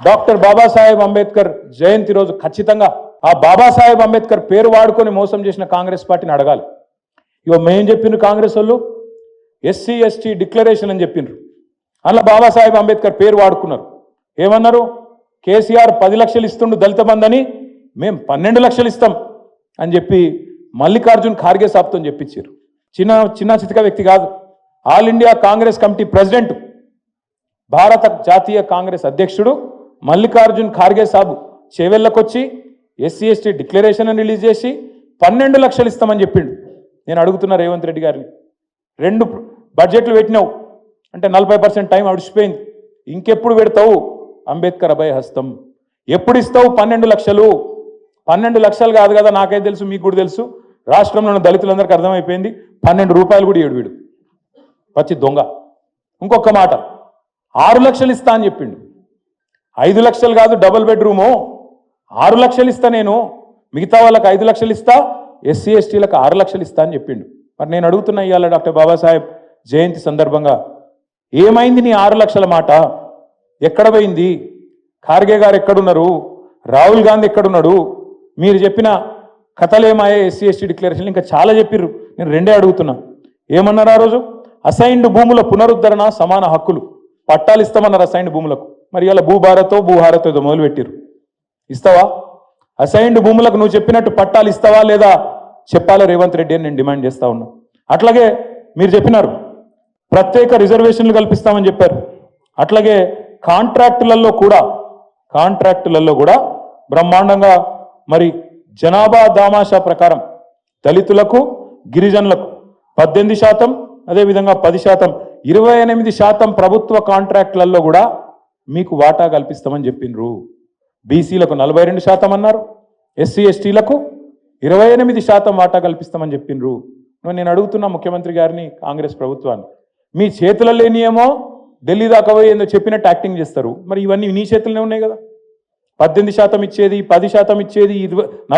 Doctor Babasaheb Ambedkar జయంతి రోజు ఖచ్చితంగా ఆ బాబాసాహెబ్ అంబేద్కర్ పేరు వాడుకొని మోసం చేసిన కాంగ్రెస్ పార్టీని అడగాలి. ఇగో మేం చెప్పిండ్రు కాంగ్రెస్ వాళ్ళు ఎస్సీ ఎస్టీ డిక్లరేషన్ అని చెప్పిండ్రు. అలా బాబాసాహెబ్ అంబేద్కర్ పేరు వాడుకున్నారు. ఏమన్నారు? కేసీఆర్ 10 లక్షలు ఇస్తుండు దళిత బంధని, మేము 12 లక్షలు ఇస్తాం అని చెప్పి మల్లికార్జున్ ఖార్గే సాబ్తో చెప్పించారు. చిన్న చితిక వ్యక్తి కాదు, all India Congress committee president, భారత జాతీయ కాంగ్రెస్ అధ్యక్షుడు మల్లికార్జున్ ఖార్గే సాబు చేవెళ్ళకొచ్చి ఎస్సీ ఎస్టీ డిక్లరేషన్ అని రిలీజ్ చేసి 12 లక్షలు ఇస్తామని చెప్పిండు. నేను అడుగుతున్నా రేవంత్ రెడ్డి గారిని, 2 బడ్జెట్లు పెట్టినావు అంటే 40% టైం అడిచిపోయింది, ఇంకెప్పుడు పెడతావు అంబేద్కర్ అభయ హస్తం? ఎప్పుడు ఇస్తావు 12 లక్షలు? 12 లక్షలు కాదు కదా, నాకైతే తెలుసు, మీకు కూడా తెలుసు, రాష్ట్రంలో ఉన్న దళితులందరికీ అర్థమైపోయింది. 12 రూపాయలు కూడా ఇవ్వడు వీడు, పచ్చి దొంగ. ఇంకొక మాట, 6 లక్షలు ఇస్తా అని చెప్పిండు. 5 లక్షలు కాదు, డబుల్ బెడ్రూము, 6 లక్షలు ఇస్తా నేను, మిగతా వాళ్ళకి 5 లక్షలు ఇస్తా, ఎస్సీ ఎస్టీలకు 6 లక్షలు ఇస్తా అని చెప్పిండు. మరి నేను అడుగుతున్నా ఇవాళ డాక్టర్ బాబాసాహెబ్ జయంతి సందర్భంగా, ఏమైంది నీ 6 లక్షల మాట? ఎక్కడ పోయింది? ఖార్గే గారు ఎక్కడున్నారు? రాహుల్ గాంధీ ఎక్కడున్నాడు? మీరు చెప్పిన కథలేమాయే ఎస్సీ ఎస్టీ డిక్లరేషన్ ఇంకా చాలా చెప్పిర్రు. నేను 2 అడుగుతున్నా. ఏమన్నారు ఆ రోజు? అసైన్డ్ భూముల పునరుద్ధరణ, సమాన హక్కులు, పట్టాలు ఇస్తామన్నారు అసైన్డ్ భూములకు. మరి ఇలా భూభారతో భూహారతో ఏదో మొదలుపెట్టిర్రు. ఇస్తావా? అసైన్డ్ భూములకు నువ్వు చెప్పినట్టు పట్టాలు ఇస్తావా లేదా చెప్పాలా రేవంత్ రెడ్డి అని నేను డిమాండ్ చేస్తా ఉన్నా. అట్లాగే మీరు చెప్పినారు ప్రత్యేక రిజర్వేషన్లు కల్పిస్తామని చెప్పారు. అట్లాగే కాంట్రాక్టులలో కూడా బ్రహ్మాండంగా మరి జనాభా దామాషా ప్రకారం దళితులకు గిరిజనులకు 18%, అదేవిధంగా 10%, 28% ప్రభుత్వ కాంట్రాక్టులలో కూడా మీకు వాటా కల్పిస్తామని చెప్పిండ్రు. బీసీలకు 42% అన్నారు, ఎస్సీ ఎస్టీలకు 28% వాటా కల్పిస్తామని చెప్పిండ్రు. నేను అడుగుతున్నా ముఖ్యమంత్రి గారిని, కాంగ్రెస్ ప్రభుత్వాన్ని, మీ చేతులలో లేనియేమో ఢిల్లీ దాకా పోయి ఏందో చెప్పినట్టు యాక్టింగ్ చేస్తారు. మరి ఇవన్నీ నీ చేతుల్లోనే ఉన్నాయి కదా. 18% ఇచ్చేది, 10% ఇచ్చేది, 40